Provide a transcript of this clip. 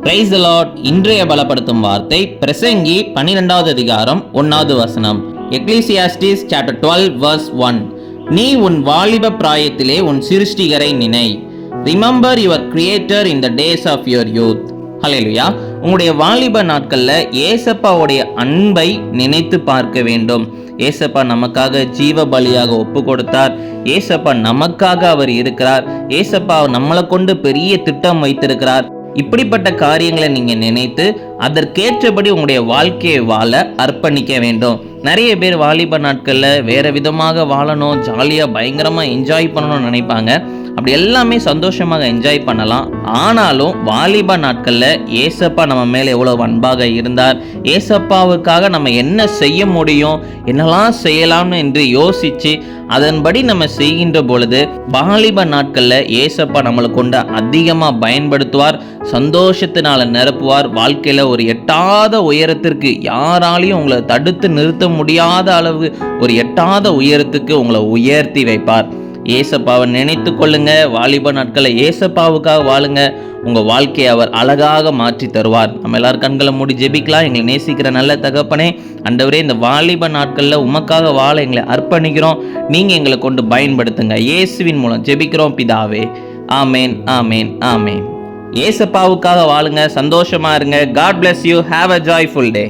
Praise the Lord. இன்றைய பலப்படுத்தும் வார்த்தை பிரசங்கி 12வது அதிகாரம் 1வது வசனம். Ecclesiastes chapter 12 verse 1. நீ உன் வாலிப பிராயத்திலே உன் சிருஷ்டிகரை நினை. Remember your creator in the days of your youth. Hallelujah. உங்களுடைய வாலிப நாட்கள்ல ஏசப்பாவுடைய அன்பை நினைத்து பார்க்க வேண்டும். ஏசப்பா நமக்காக ஜீவ பலியாக ஒப்பு கொடுத்தார். ஏசப்பா நமக்காக அவர் இருக்கிறார். ஏசப்பா நம்மளை கொண்டு பெரிய திட்டம் வைத்திருக்கிறார். இப்படிப்பட்ட காரியங்களை நீங்க நினைத்து அதற்கேற்றபடி உங்களுடைய வாழ்க்கையை வாழ அர்ப்பணிக்க வேண்டும். நிறைய பேர் வாலிப நாட்கள்ல வேற விதமாக வாழணும், ஜாலியா பயங்கரமா என்ஜாய் பண்ணணும்னு நினைப்பாங்க. அப்படி எல்லாமே சந்தோஷமாக என்ஜாய் பண்ணலாம். ஆனாலும் வாலிப நாட்கள்ல ஏசப்பா நம்ம மேல எவ்வளவு அன்பாக இருந்தார், ஏசப்பாவுக்காக நம்ம என்ன செய்ய முடியும், என்னெல்லாம் செய்யலாம்னு என்று யோசிச்சு அதன்படி நம்ம செய்கின்ற பொழுது வாலிப நாட்கள்ல ஏசப்பா நம்மளை கொண்டு அதிகமா பயன்படுத்துவார், சந்தோஷத்தினால நிரப்புவார். வாழ்க்கையில ஒரு எட்டாத உயரத்திற்கு, யாராலையும் உங்களை தடுத்து நிறுத்த முடியாத அளவு ஒரு எட்டாத உயரத்துக்கு உங்களை உயர்த்தி வைப்பார். ஏசப்பாவை நினைத்து கொள்ளுங்க. வாலிப நாட்களை ஏசப்பாவுக்காக வாழுங்க. உங்க வாழ்க்கையை அவர் அழகாக மாற்றி தருவார். நம்ம எல்லாரும் கண்களை மூடி ஜெபிக்கலாம். எங்களை நேசிக்கிற நல்ல தகப்பனே, ஆண்டவரே, இந்த வாலிப நாட்கள்ல உமக்காக வாழ எங்களை அர்ப்பணிக்கிறோம். நீங்க எங்களை கொண்டு பயன்படுத்துங்க. இயேசுவின் மூலம் ஜெபிக்கிறோம் பிதாவே. ஆமேன், ஆமேன், ஆமேன். ஏசப்பாவுக்காக வாழுங்க, சந்தோஷமா இருங்க. God bless you. Have a joyful day.